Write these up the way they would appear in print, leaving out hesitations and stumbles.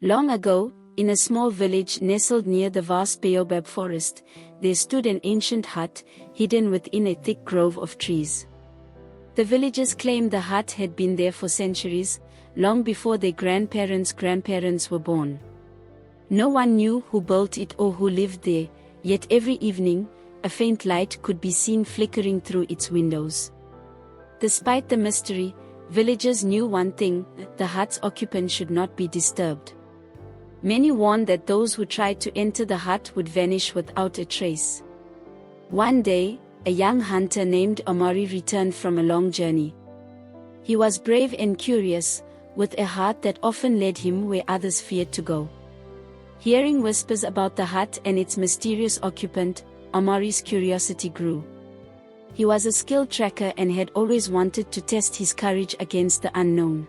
Long ago, in a small village nestled near the vast Baobab Forest, there stood an ancient hut, hidden within a thick grove of trees. The villagers claimed the hut had been there for centuries, long before their grandparents were born. No one knew who built it or who lived there, yet every evening, a faint light could be seen flickering through its windows. Despite the mystery, villagers knew one thing: the hut's occupant should not be disturbed. Many warned that those who tried to enter the hut would vanish without a trace. One day, a young hunter named Amari returned from a long journey. He was brave and curious, with a heart that often led him where others feared to go. Hearing whispers about the hut and its mysterious occupant, Amari's curiosity grew. He was a skilled tracker and had always wanted to test his courage against the unknown.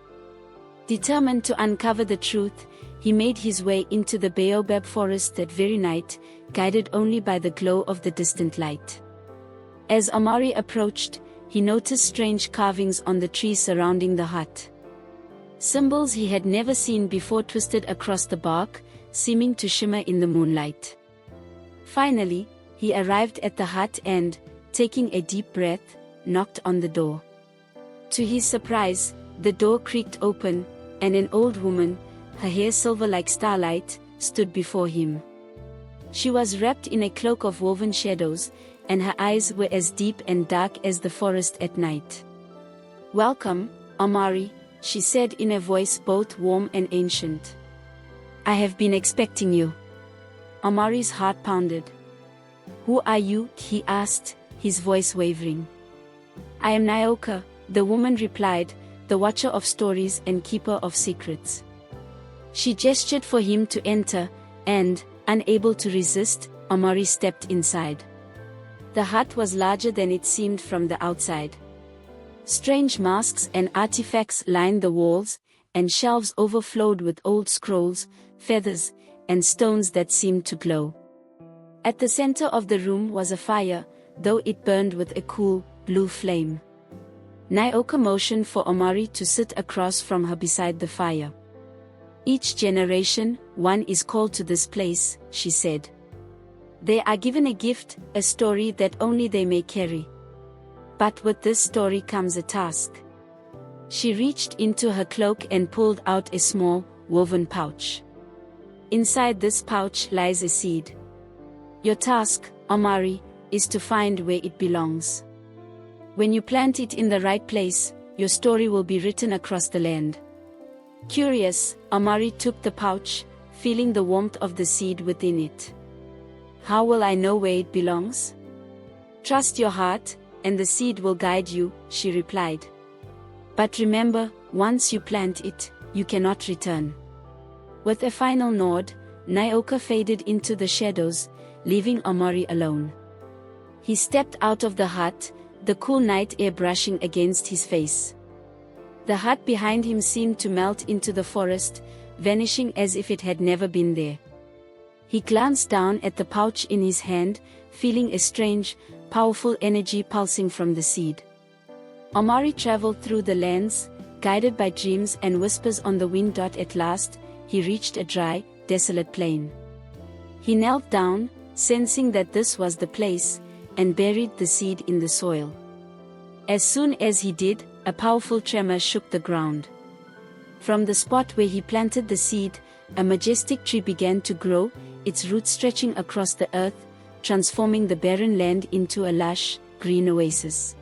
Determined to uncover the truth, he made his way into the Baobab Forest that very night, guided only by the glow of the distant light. As Amari approached, he noticed strange carvings on the trees surrounding the hut. Symbols he had never seen before twisted across the bark, seeming to shimmer in the moonlight. Finally, he arrived at the hut and, taking a deep breath, knocked on the door. To his surprise, the door creaked open, and an old woman, her hair silver like starlight, stood before him. She was wrapped in a cloak of woven shadows, and her eyes were as deep and dark as the forest at night. "Welcome, Amari," she said in a voice both warm and ancient. "I have been expecting you." Amari's heart pounded. "Who are you?" he asked, his voice wavering. "I am Nyoka," the woman replied, "the watcher of stories and keeper of secrets." She gestured for him to enter, and, unable to resist, Amari stepped inside. The hut was larger than it seemed from the outside. Strange masks and artifacts lined the walls, and shelves overflowed with old scrolls, feathers, and stones that seemed to glow. At the center of the room was a fire, though it burned with a cool, blue flame. Nyoka motioned for Amari to sit across from her beside the fire. "Each generation, one is called to this place," she said. "They are given a gift, a story that only they may carry. But with this story comes a task." She reached into her cloak and pulled out a small, woven pouch. "Inside this pouch lies a seed. Your task, Amari, is to find where it belongs. When you plant it in the right place, your story will be written across the land." Curious, Amari took the pouch, feeling the warmth of the seed within it. "How will I know where it belongs?" "Trust your heart, and the seed will guide you," she replied. "But remember, once you plant it, you cannot return." With a final nod, Nyoka faded into the shadows, leaving Amari alone. He stepped out of the hut, the cool night air brushing against his face. The hut behind him seemed to melt into the forest, vanishing as if it had never been there. He glanced down at the pouch in his hand, feeling a strange, powerful energy pulsing from the seed. Amari traveled through the lands, guided by dreams and whispers on the wind. At last, he reached a dry, desolate plain. He knelt down, sensing that this was the place, and buried the seed in the soil. As soon as he did, a powerful tremor shook the ground. From the spot where he planted the seed, a majestic tree began to grow, its roots stretching across the earth, transforming the barren land into a lush, green oasis.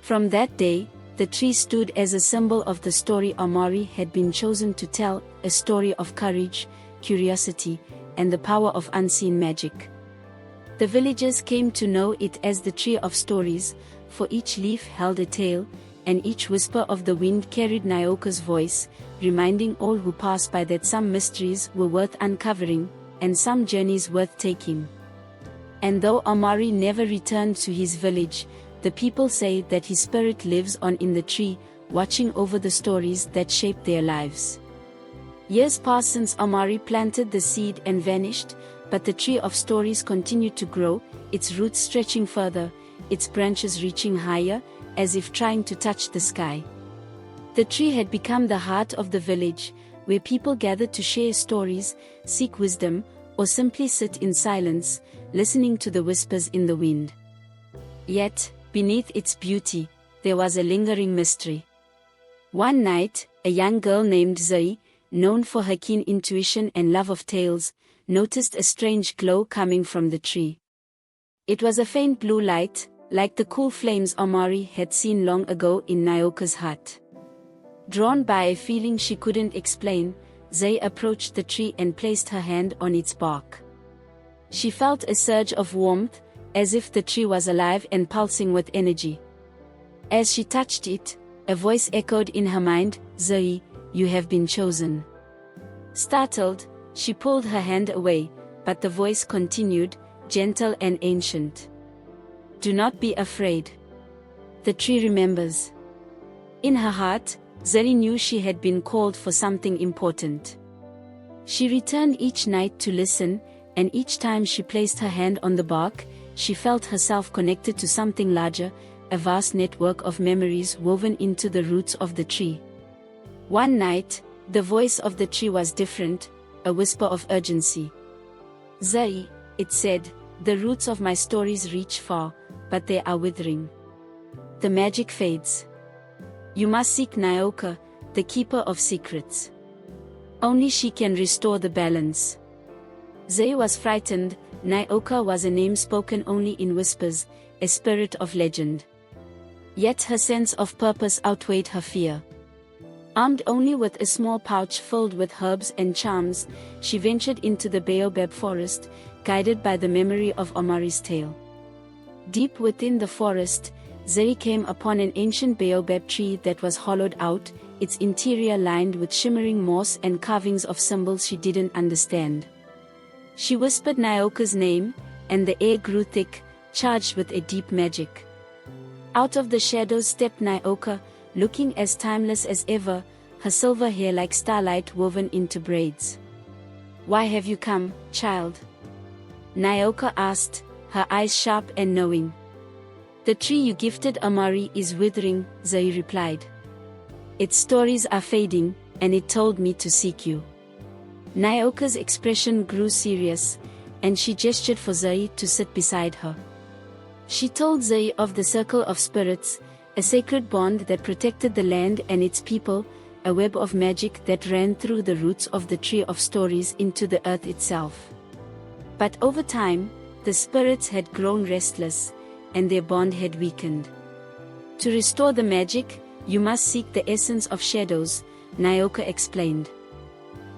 From that day, the tree stood as a symbol of the story Amari had been chosen to tell, a story of courage, curiosity, and the power of unseen magic. The villagers came to know it as the Tree of Stories, for each leaf held a tale, and each whisper of the wind carried Nyoka's voice, reminding all who passed by that some mysteries were worth uncovering, and some journeys worth taking. And though Amari never returned to his village, the people say that his spirit lives on in the tree, watching over the stories that shaped their lives. Years passed since Amari planted the seed and vanished, but the Tree of Stories continued to grow, its roots stretching further, its branches reaching higher, as if trying to touch the sky. The tree had become the heart of the village, where people gathered to share stories, seek wisdom, or simply sit in silence, listening to the whispers in the wind. Yet, beneath its beauty, there was a lingering mystery. One night, a young girl named Zuri, known for her keen intuition and love of tales, noticed a strange glow coming from the tree. It was a faint blue light, like the cool flames Amari had seen long ago in Nyoka's hut. Drawn by a feeling she couldn't explain, Zuri approached the tree and placed her hand on its bark. She felt a surge of warmth, as if the tree was alive and pulsing with energy. As she touched it, a voice echoed in her mind, "Zuri, you have been chosen." Startled, she pulled her hand away, but the voice continued, gentle and ancient. "Do not be afraid. The tree remembers." In her heart, Zuri knew she had been called for something important. She returned each night to listen, and each time she placed her hand on the bark, she felt herself connected to something larger, a vast network of memories woven into the roots of the tree. One night, the voice of the tree was different, a whisper of urgency. "Zuri," it said, "the roots of my stories reach far, but they are withering. The magic fades. You must seek Nyoka, the keeper of secrets. Only she can restore the balance." Zuri was frightened. Nyoka was a name spoken only in whispers, a spirit of legend. Yet her sense of purpose outweighed her fear. Armed only with a small pouch filled with herbs and charms, she ventured into the Baobab Forest, guided by the memory of Amari's tale. Deep within the forest, Zuri came upon an ancient baobab tree that was hollowed out, its interior lined with shimmering moss and carvings of symbols she didn't understand. She whispered Nyoka's name, and the air grew thick, charged with a deep magic. Out of the shadows stepped Nyoka, looking as timeless as ever, her silver hair like starlight woven into braids. "Why have you come, child?" Nyoka asked, her eyes sharp and knowing. "The tree you gifted Amari is withering," Zuri replied. "Its stories are fading, and it told me to seek you." Nyoka's expression grew serious, and she gestured for Zuri to sit beside her. She told Zuri of the circle of spirits, a sacred bond that protected the land and its people, a web of magic that ran through the roots of the tree of stories into the earth itself. But over time, the spirits had grown restless, and their bond had weakened. "To restore the magic, you must seek the essence of shadows," Nyoka explained.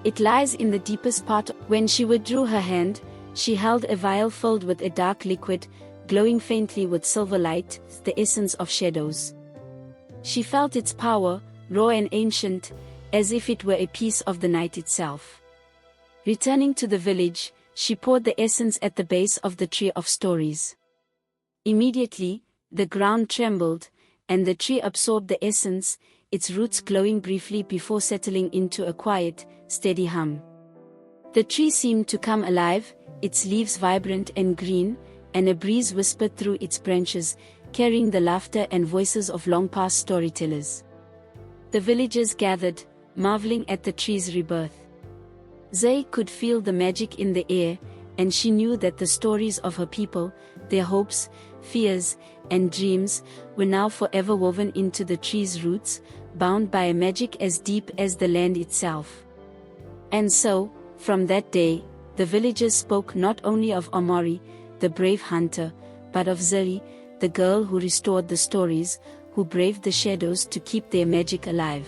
"It lies in the deepest part." When she withdrew her hand, she held a vial filled with a dark liquid, glowing faintly with silver light, the essence of shadows. She felt its power, raw and ancient, as if it were a piece of the night itself. Returning to the village, she poured the essence at the base of the tree of stories. Immediately, the ground trembled, and the tree absorbed the essence, its roots glowing briefly before settling into a quiet, steady hum. The tree seemed to come alive, its leaves vibrant and green, and a breeze whispered through its branches, carrying the laughter and voices of long-past storytellers. The villagers gathered, marveling at the tree's rebirth. Zuri could feel the magic in the air, and she knew that the stories of her people, their hopes, fears, and dreams, were now forever woven into the tree's roots, bound by a magic as deep as the land itself. And so, from that day, the villagers spoke not only of Amari, the brave hunter, but of Zuri, the girl who restored the stories, who braved the shadows to keep their magic alive.